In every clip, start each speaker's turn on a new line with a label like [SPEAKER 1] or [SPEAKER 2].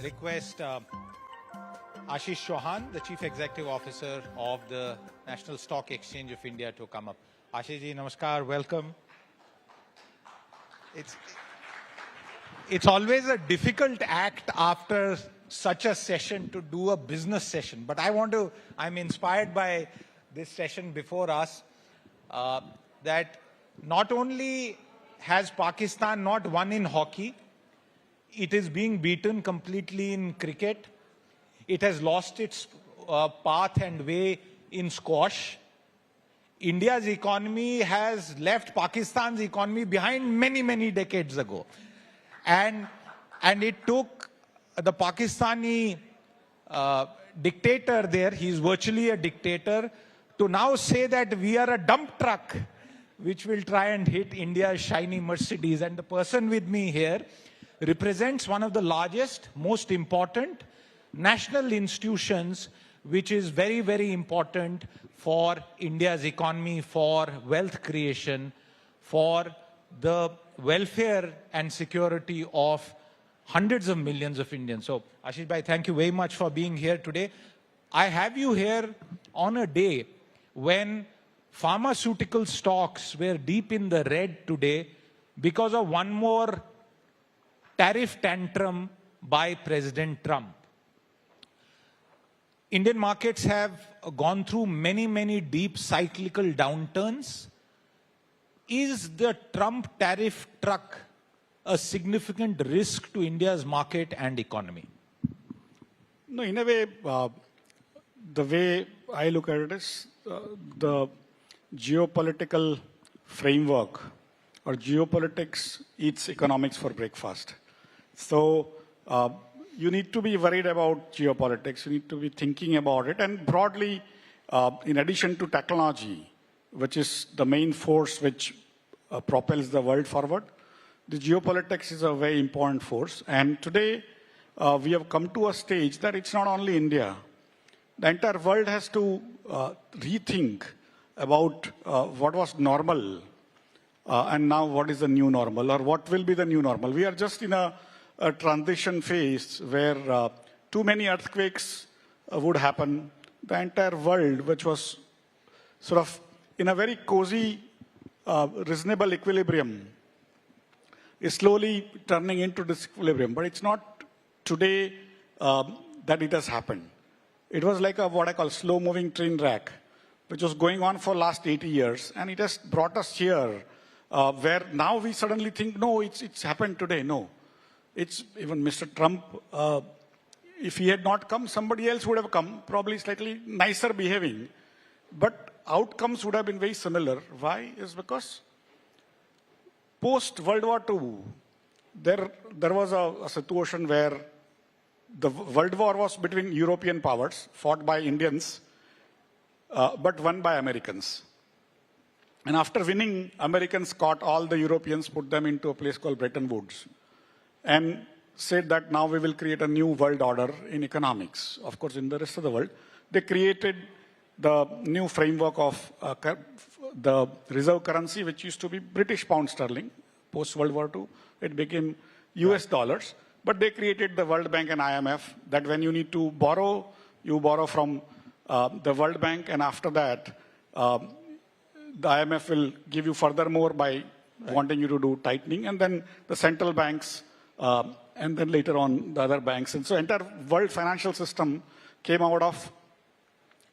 [SPEAKER 1] request Ashish Chauhan, the Chief Executive Officer of the National Stock Exchange of India, to come up. Ashish ji, namaskar, welcome. It's always a difficult act after such a session to do a business session. But I'm inspired by this session before us that not only has Pakistan not won in hockey, it is being beaten completely in cricket. It has lost its path and way in squash. India's economy has left Pakistan's economy behind many, many decades ago. And it took the Pakistani dictator there, he's virtually a dictator, to now say that we are a dump truck which will try and hit India's shiny Mercedes. And the person with me here represents one of the largest, most important national institutions, which is very, very important for India's economy, for wealth creation, for the welfare and security of hundreds of millions of Indians. So, Ashish Bhai, thank you very much for being here today. I have you here on a day when pharmaceutical stocks were deep in the red today because of one more tariff tantrum by President Trump. Indian markets have gone through many, many deep cyclical downturns. Is the Trump tariff truck a significant risk to India's market and economy?
[SPEAKER 2] No, in a way, the way I look at it is the geopolitical framework or geopolitics eats economics for breakfast. So you need to be worried about geopolitics. You need to be thinking about it. And broadly, in addition to technology, which is the main force which propels the world forward, the geopolitics is a very important force. And today, we have come to a stage that it's not only India. The entire world has to rethink about what was normal and now what is the new normal, or what will be the new normal. We are just in a transition phase where too many earthquakes would happen. The entire world, which was sort of in a very cozy, reasonable equilibrium, is slowly turning into disequilibrium. But it's not today that it has happened. It was like what I call slow-moving train wreck, which was going on for last 80 years. And it has brought us here, where now we suddenly think, no, it's happened today. No. It's even Mr. Trump, if he had not come, somebody else would have come, probably slightly nicer behaving. But outcomes would have been very similar. Why? Is because post-World War II, there was a situation where the World War was between European powers, fought by Indians, but won by Americans. And after winning, Americans caught all the Europeans, put them into a place called Bretton Woods, and said that now we will create a new world order in economics. Of course, in the rest of the world, they created the new framework of the reserve currency, which used to be British pound sterling. Post-World War II, it became US dollars. But they created the World Bank and IMF, that when you need to borrow, you borrow from the World Bank, and after that, the IMF will give you furthermore by wanting you to do tightening, and then the central banks, and then later on the other banks. And so entire world financial system came out of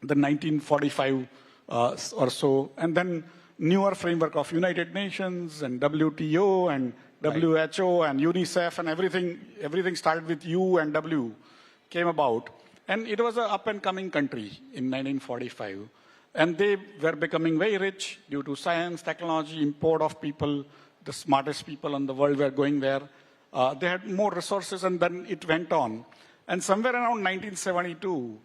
[SPEAKER 2] the 1945 or so, and then newer framework of United Nations and WTO and WHO and UNICEF and everything started with U and W came about. And it was an up-and-coming country in 1945. And they were becoming very rich due to science, technology, import of people. The smartest people in the world were going there. They had more resources, and then it went on. And somewhere around 1972,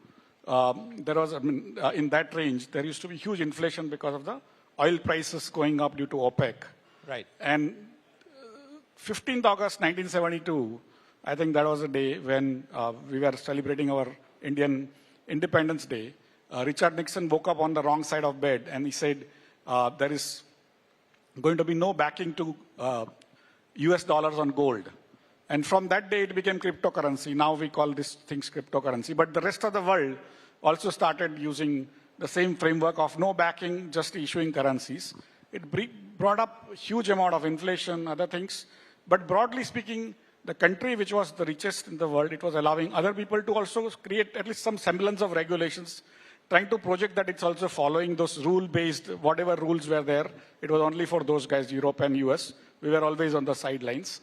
[SPEAKER 2] there was, in that range, there used to be huge inflation because of the oil prices going up due to OPEC.
[SPEAKER 1] Right.
[SPEAKER 2] And 15th August 1972, I think that was the day when we were celebrating our Indian Independence Day. Richard Nixon woke up on the wrong side of bed, and he said, there is going to be no backing to US dollars on gold. And from that day, it became cryptocurrency. Now we call these things cryptocurrency. But the rest of the world also started using the same framework of no backing, just issuing currencies. It brought up a huge amount of inflation, other things. But broadly speaking, the country which was the richest in the world, it was allowing other people to also create at least some semblance of regulations, trying to project that it's also following those rule-based, whatever rules were there. It was only for those guys, Europe and US. We were always on the sidelines.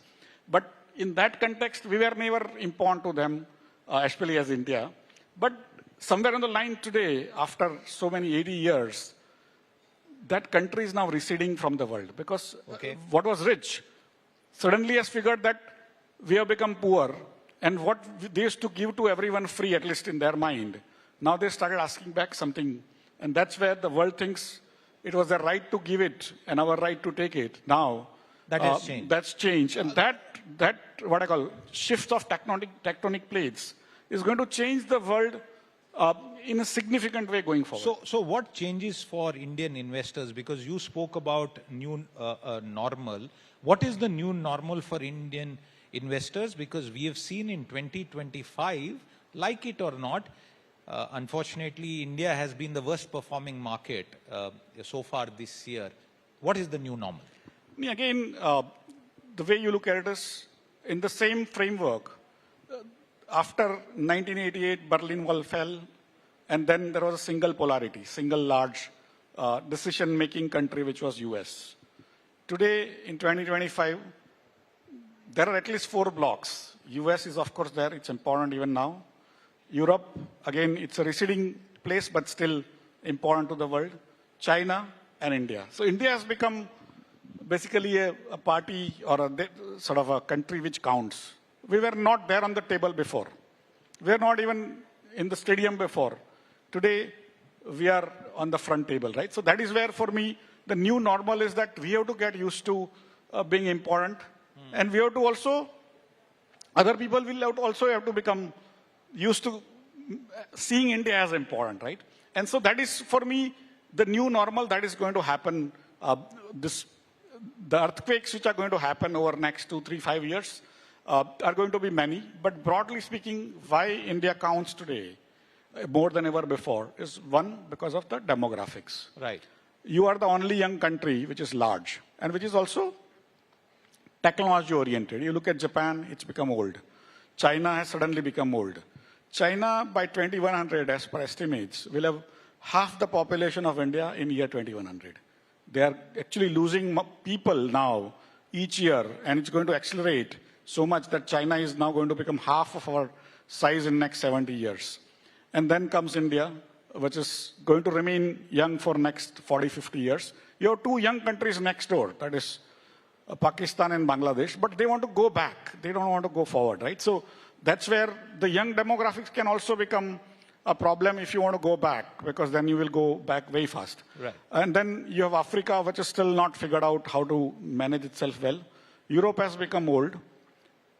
[SPEAKER 2] But in that context, we were never important to them, especially as India. But somewhere on the line today, after so many 80 years, that country is now receding from the world because what was rich suddenly has figured that we have become poor, and what they used to give to everyone free, at least in their mind, now they started asking back something, and that's where the world thinks it was their right to give it and our right to take it. Now,
[SPEAKER 1] that has changed.
[SPEAKER 2] That's changed, and that what I call shift of tectonic plates is going to change the world in a significant way going forward.
[SPEAKER 1] So what changes for Indian investors? Because you spoke about new normal. What is the new normal for Indian investors? Because we have seen in 2025, like it or not, unfortunately, India has been the worst performing market so far this year. What is the new normal?
[SPEAKER 2] Again, the way you look at it is in the same framework. After 1988, Berlin Wall fell, and then there was a single polarity, single large decision-making country, which was US. Today, in 2025, there are at least 4 blocks. US is, of course, there. It's important even now. Europe, again, it's a receding place, but still important to the world. China and India. So India has become basically a party or sort of a country which counts. We were not there on the table before. We were not even in the stadium before. Today, we are on the front table, right? So that is where, for me, the new normal is that we have to get used to being important. And we have to also, other people will also have to become used to seeing India as important, right? And so that is, for me, the new normal that is going to happen. The earthquakes which are going to happen over next 2, 3, 5 years are going to be many. But broadly speaking, why India counts today more than ever before is one, because of the demographics.
[SPEAKER 1] Right.
[SPEAKER 2] You are the only young country which is large and which is also technology oriented. You look at Japan, it's become old. China has suddenly become old. China, by 2100, as per estimates, will have half the population of India in year 2100. They are actually losing people now each year, and it's going to accelerate so much that China is now going to become half of our size in the next 70 years. And then comes India, which is going to remain young for next 40, 50 years. You have 2 young countries next door, that is Pakistan and Bangladesh, but they want to go back. They don't want to go forward, right? So that's where the young demographics can also become a problem if you want to go back, because then you will go back very fast.
[SPEAKER 1] Right.
[SPEAKER 2] And then you have Africa, which is still not figured out how to manage itself well. Europe has become old,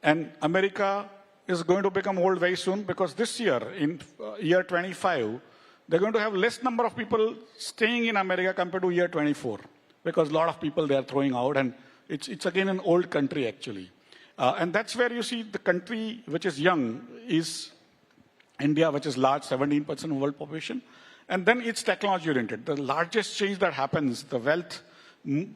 [SPEAKER 2] and America is going to become old very soon, because this year, in year 25, they're going to have less number of people staying in America compared to year 24, because a lot of people they are throwing out, and it's again an old country actually. And that's where you see the country which is young is India, which is large, 17% of world population. And then it's technology oriented. The largest change that happens, the wealth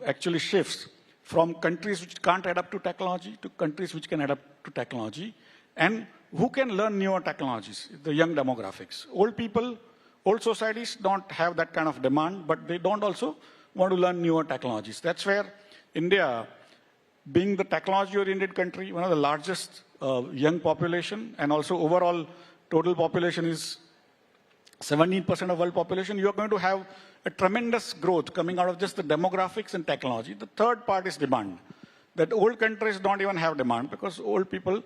[SPEAKER 2] actually shifts from countries which can't adapt to technology to countries which can adapt to technology. And who can learn newer technologies? The young demographics. Old people, old societies don't have that kind of demand, but they don't also want to learn newer technologies. That's where India, being the technology-oriented country, one of the largest young population, and also overall total population is 17% of world population, you are going to have a tremendous growth coming out of just the demographics and technology. The third part is demand. That old countries don't even have demand, because old people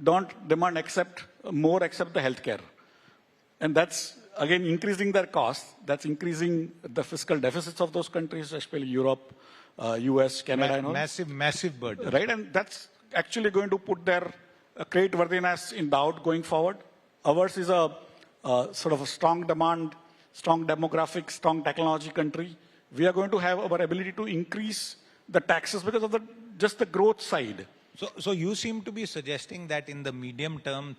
[SPEAKER 2] don't demand except the healthcare. And that's, again, increasing their costs. That's increasing the fiscal deficits of those countries, especially Europe, US, Canada, and all.
[SPEAKER 1] Massive burden.
[SPEAKER 2] Right, and that's actually going to put their creditworthiness in doubt going forward. Ours is a sort of a strong demand, strong demographic, strong technology country. We are going to have our ability to increase the taxes because of just the growth side.
[SPEAKER 1] So you seem to be suggesting that in the medium term,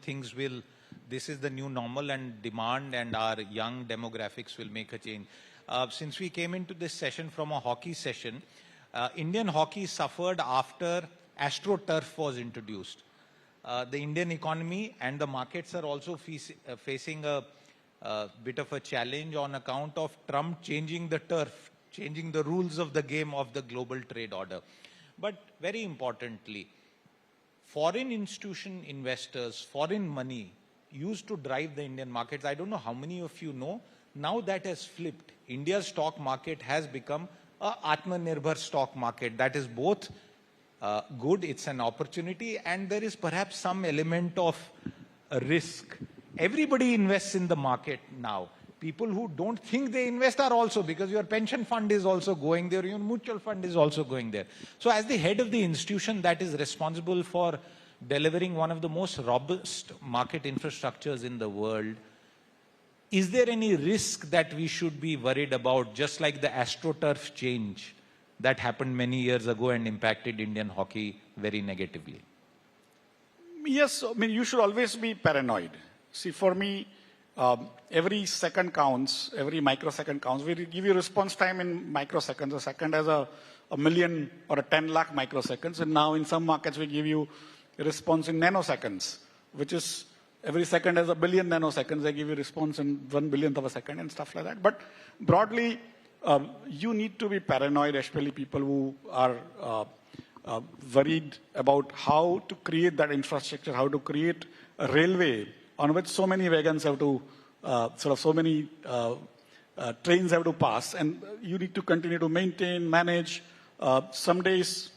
[SPEAKER 1] this is the new normal and demand and our young demographics will make a change. Since we came into this session from a hockey session, Indian hockey suffered after AstroTurf was introduced. The Indian economy and the markets are also facing a bit of a challenge on account of Trump changing the turf, changing the rules of the game of the global trade order. But very importantly, foreign institution investors, foreign money used to drive the Indian markets. I don't know how many of you know, now that has flipped. India's stock market has become a Atmanirbhar stock market. That is both good, it's an opportunity, and there is perhaps some element of risk. Everybody invests in the market now. People who don't think they invest are also, because your pension fund is also going there, your mutual fund is also going there. So as the head of the institution that is responsible for delivering one of the most robust market infrastructures in the world, is there any risk that we should be worried about, just like the AstroTurf change that happened many years ago and impacted Indian hockey very negatively?
[SPEAKER 2] Yes, I mean, you should always be paranoid. See, for me, every second counts, every microsecond counts. We give you response time in microseconds. A second has a million or a 10 lakh microseconds. And now in some markets, we give you a response in nanoseconds, which is every second has a billion nanoseconds. They give you response in 1/1000th of a second and stuff like that. But broadly, you need to be paranoid, especially people who are worried about how to create that infrastructure, how to create a railway on which so many wagons have to, so many trains have to pass. And you need to continue to maintain, manage. Some days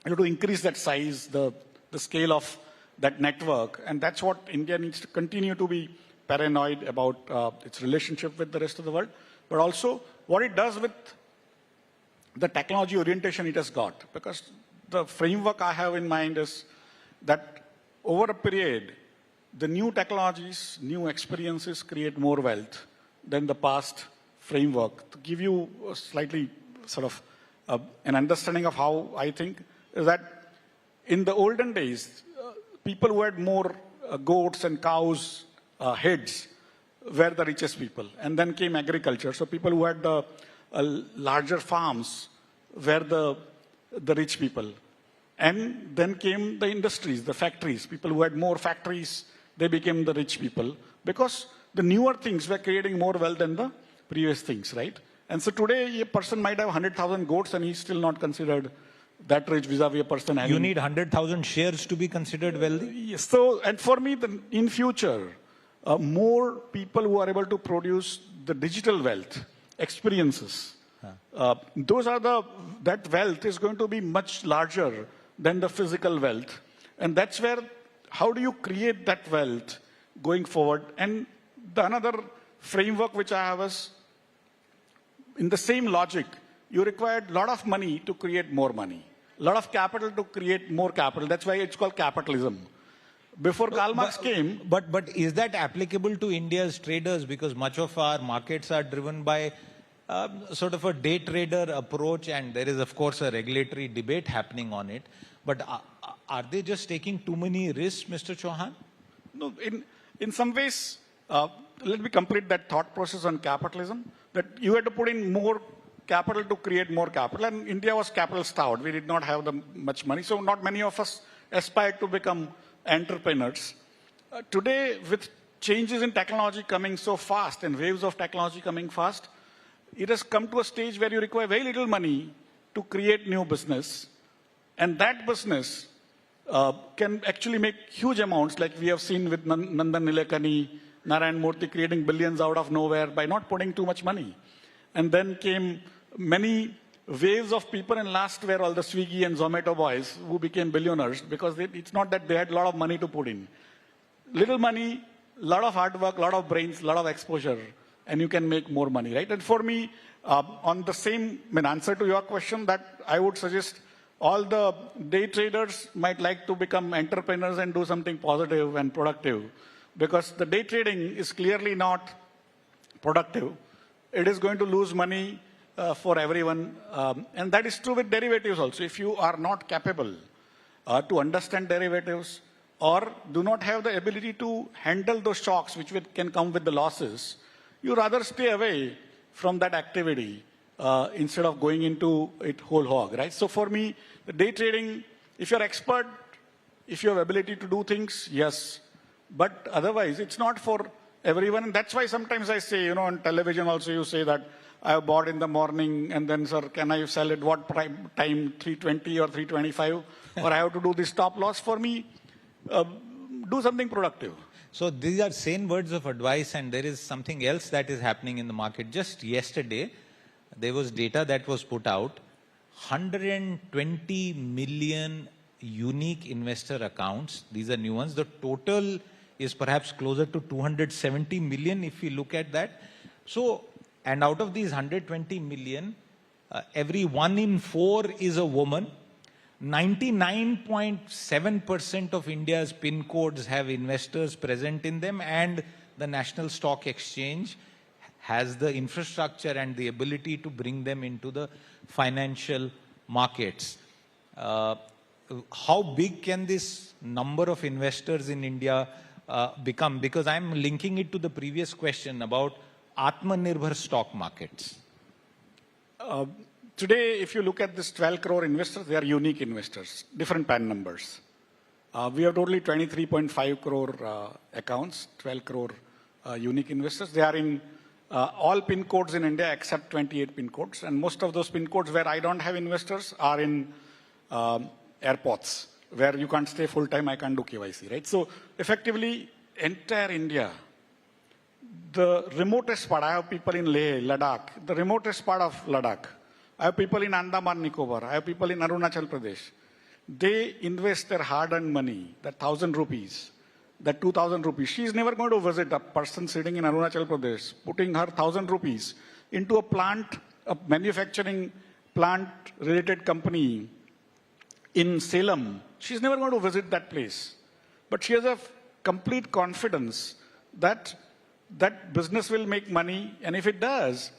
[SPEAKER 2] you have to increase that size, the scale of that network. And that's what India needs to continue to be paranoid about its relationship with the rest of the world, but also what it does with the technology orientation it has got. Because the framework I have in mind is that over a period, the new technologies, new experiences create more wealth than the past framework. To give you a slightly sort of an understanding of how I think, is that in the olden days, people who had more goats and cows, heads, were the richest people. And then came agriculture. So people who had the larger farms were the rich people. And then came the industries, the factories. People who had more factories, they became the rich people. Because the newer things were creating more wealth than the previous things, right? And so today, a person might have 100,000 goats and he's still not considered that rich vis-a-vis a person having...
[SPEAKER 1] You need 100,000 shares to be considered wealthy?
[SPEAKER 2] Yes. So, and for me, in future, more people who are able to produce the digital wealth, experiences, that wealth is going to be much larger than the physical wealth. And that's where, how do you create that wealth going forward? And another framework which I have is, in the same logic, you require a lot of money to create more money, a lot of capital to create more capital. That's why it's called capitalism. Before Karl Marx came...
[SPEAKER 1] But is that applicable to India's traders? Because much of our markets are driven by sort of a day trader approach, and there is, of course, a regulatory debate happening on it. But are they just taking too many risks, Mr. Chauhan?
[SPEAKER 2] No, in some ways, let me complete that thought process on capitalism, that you had to put in more capital to create more capital. And India was capital starved. We did not have much money. So not many of us aspired to become entrepreneurs. Today, with changes in technology coming so fast and waves of technology coming fast, it has come to a stage where you require very little money to create new business. And that business can actually make huge amounts, like we have seen with Nandan Nilekani, Narayan Murthy creating billions out of nowhere by not putting too much money. And then came many waves of people, and last were all the Swiggy and Zomato boys who became billionaires, because it's not that they had a lot of money to put in. Little money, a lot of hard work, a lot of brains, a lot of exposure, and you can make more money, right? And for me, on the same answer to your question, that I would suggest all the day traders might like to become entrepreneurs and do something positive and productive, because the day trading is clearly not productive. It is going to lose money for everyone. And that is true with derivatives also. If you are not capable to understand derivatives, or do not have the ability to handle those shocks which can come with the losses, you rather stay away from that activity instead of going into it whole hog, right? So for me, the day trading, if you're expert, if you have ability to do things, yes. But otherwise, it's not for everyone. And that's why sometimes I say, on television also you say that I have bought in the morning and then, sir, can I sell at what time, 320 or 325? Or I have to do this stop loss. For me, do something productive.
[SPEAKER 1] So these are sane words of advice, and there is something else that is happening in the market. Just yesterday, there was data that was put out, 120 million unique investor accounts. These are new ones. The total is perhaps closer to 270 million if you look at that. So, and out of these 120 million, every 1 in 4 is a woman. 99.7% of India's PIN codes have investors present in them, and the National Stock Exchange has the infrastructure and the ability to bring them into the financial markets. How big can this number of investors in India become? Because I'm linking it to the previous question about Atmanirbhar stock markets.
[SPEAKER 2] Today, if you look at this 12 crore investors, they are unique investors, different PAN numbers. We have totally 23.5 crore accounts, 12 crore unique investors. They are in all PIN codes in India except 28 PIN codes. And most of those PIN codes where I don't have investors are in airports, where you can't stay full time, I can't do KYC, right? So effectively, entire India, the remotest part, I have people in Leh, Ladakh, the remotest part of Ladakh. I have people in Andaman Nicobar. I have people in Arunachal Pradesh. They invest their hard-earned money, that 1,000 rupees, that 2,000 rupees. She is never going to visit a person sitting in Arunachal Pradesh, putting her 1,000 rupees into a plant, a manufacturing plant-related company in Salem. She's never going to visit that place. But she has a complete confidence that that business will make money, and if it does,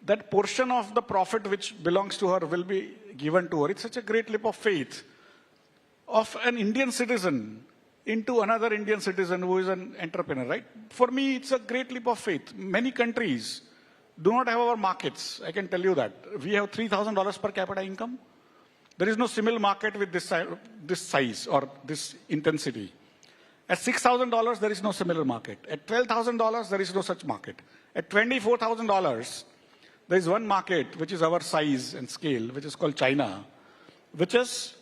[SPEAKER 2] that portion of the profit which belongs to her will be given to her. It's such a great leap of faith of an Indian citizen into another Indian citizen who is an entrepreneur, right? For me, it's a great leap of faith. Many countries do not have our markets. I can tell you that. We have $3,000 per capita income. There is no similar market with this size or this intensity. At $6,000, there is no similar market. At $12,000, there is no such market. At $24,000, there is one market which is our size and scale, which is called China, which is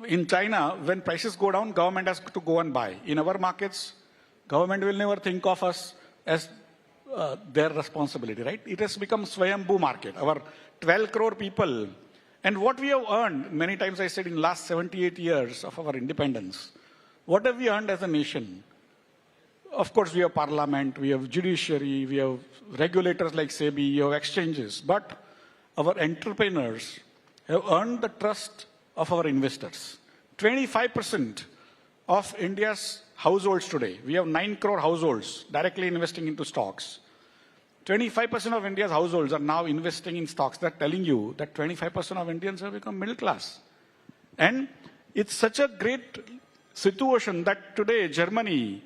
[SPEAKER 2] in China, when prices go down, government has to go and buy. In our markets, government will never think of us as their responsibility, right? It has become Swayambhu market, our 12 crore people. And what we have earned, many times I said in last 78 years of our independence, what have we earned as a nation? Of course, we have parliament, we have judiciary, we have regulators like SEBI, we have exchanges. But our entrepreneurs have earned the trust of our investors. 25% of India's households today, we have 9 crore households directly investing into stocks. 25% of India's households are now investing in stocks. They're telling you that 25% of Indians have become middle class. And it's such a great situation that today Germany,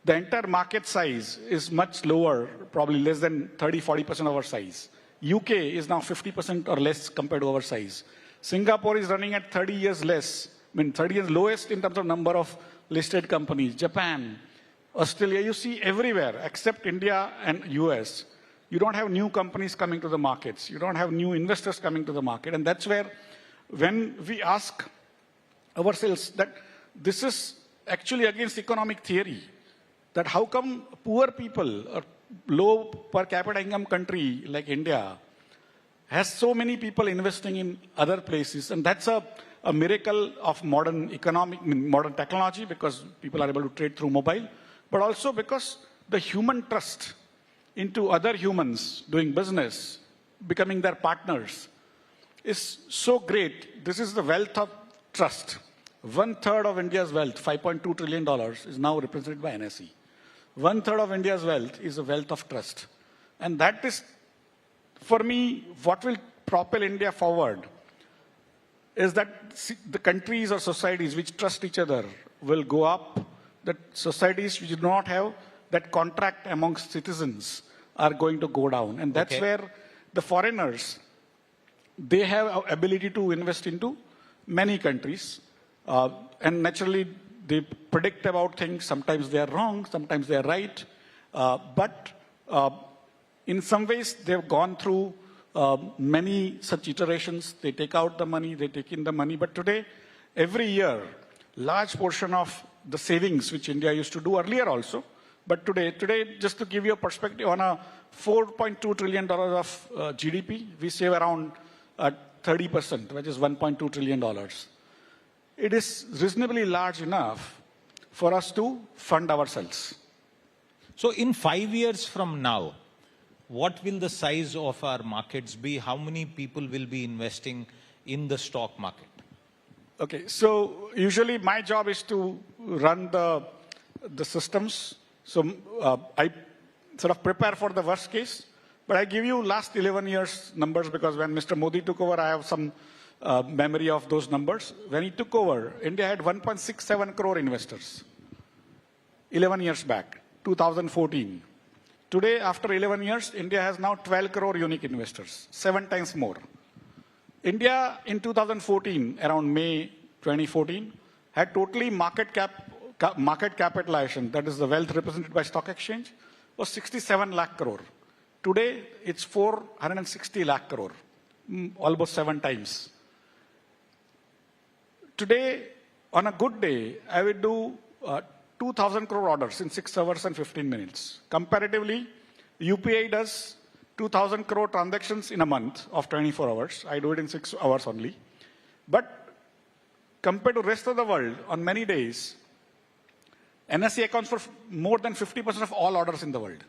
[SPEAKER 2] the entire market size is much lower, probably less than 30-40% of our size. UK is now 50% or less compared to our size. Singapore is running at 30 years less. 30 years lowest in terms of number of listed companies. Japan, Australia, you see everywhere except India and US. You don't have new companies coming to the markets. You don't have new investors coming to the market. And that's where when we ask ourselves that this is actually against economic theory, that how come poor people or low per capita income country like India has so many people investing in other places. And that's a miracle of modern technology, because people are able to trade through mobile, but also because the human trust into other humans doing business, becoming their partners, is so great. This is the wealth of trust. 1/3 of India's wealth, $5.2 trillion, is now represented by NSE. 1/3 of India's wealth is a wealth of trust. And that is, for me, what will propel India forward. is that the countries or societies which trust each other will go up. The societies which do not have that contract amongst citizens are going to go down. And that's where the foreigners, they have an ability to invest into many countries. And naturally, they predict about things. Sometimes they are wrong, sometimes they are right. But in some ways, they've gone through many such iterations. They take out the money, they take in the money. But today, every year, large portion of the savings which India used to do earlier also, but today, just to give you a perspective, on a $4.2 trillion of GDP, we save around 30%, which is $1.2 trillion. It is reasonably large enough for us to fund ourselves.
[SPEAKER 3] So in 5 years from now, what will the size of our markets be? How many people will be investing in the stock market?
[SPEAKER 2] Okay, so usually my job is to run the systems. So I sort of prepare for the worst case, but I give you last 11 years numbers because when Mr. Modi took over, I have some memory of those numbers. When he took over, India had 1.67 crore investors 11 years back, 2014. Today, after 11 years, India has now 12 crore unique investors, 7 times more. India in 2014, around May 2014, had totally market capitalization, that is the wealth represented by stock exchange, was 67 lakh crore. Today, it's 460 lakh crore, almost 7 times. Today, on a good day, I will do 2,000 crore orders in 6 hours and 15 minutes. Comparatively, UPI does 2,000 crore transactions in a month of 24 hours. I do it in 6 hours only. But compared to the rest of the world, on many days, NSE accounts for more than 50% of all orders in the world.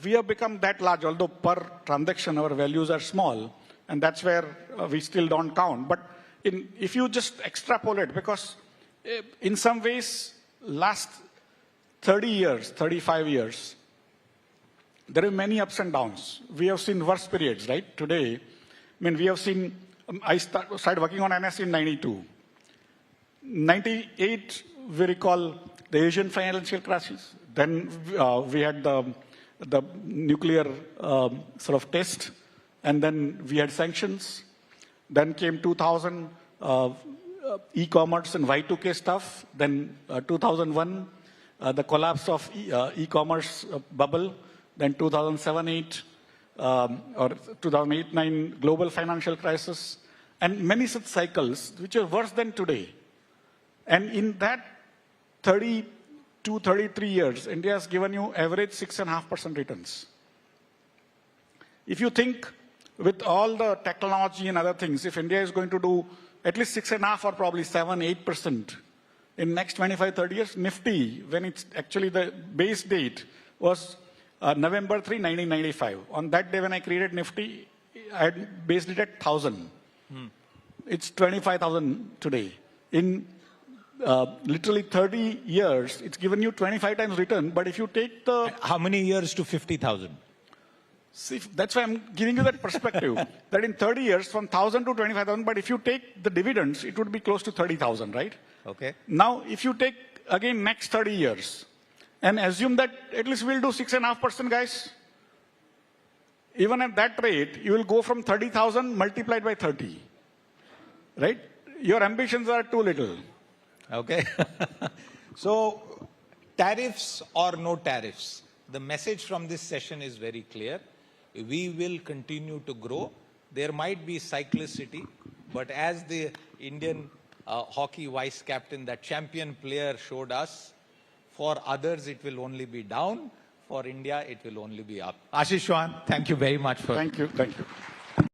[SPEAKER 2] We have become that large, although per transaction our values are small, and that's where we still don't count. But if you just extrapolate, because in some ways, last 30 years, 35 years, there are many ups and downs. We have seen worse periods, right? Today, I mean, we have seen, I started working on NSE in 92. 98, we recall the Asian financial crisis. Then we had the nuclear sort of test. And then we had sanctions. Then came 2000, e-commerce and Y2K stuff. Then 2001, the collapse of e-commerce bubble. Then 2007-8 or 2008-9 global financial crisis, and many such cycles which are worse than today. And in that 32, 33 years, India has given you average 6.5% returns. If you think with all the technology and other things, if India is going to do at least 6.5 or probably 7, 8% in next 25, 30 years, Nifty, when it's actually the base date was November 3, 1995. On that day when I created Nifty, I had based it at 1,000. It's 25,000 today. In literally 30 years, it's given you 25 times return. But if you take the...
[SPEAKER 3] How many years to 50,000?
[SPEAKER 2] See, that's why I'm giving you that perspective. That in 30 years, from 1,000 to 25,000, but if you take the dividends, it would be close to 30,000, right?
[SPEAKER 3] Okay.
[SPEAKER 2] Now, if you take, again, next 30 years, and assume that at least we'll do 6.5%, guys. Even at that rate, you will go from 30,000 multiplied by 30. Right? Your ambitions are too little.
[SPEAKER 3] Okay. So, tariffs or no tariffs, the message from this session is very clear. We will continue to grow. There might be cyclicity, but as the Indian hockey vice captain, that champion player showed us, for others, it will only be down. For India, it will only be up. Ashish Chauhan, thank you very much for...
[SPEAKER 2] Thank you. Thank you.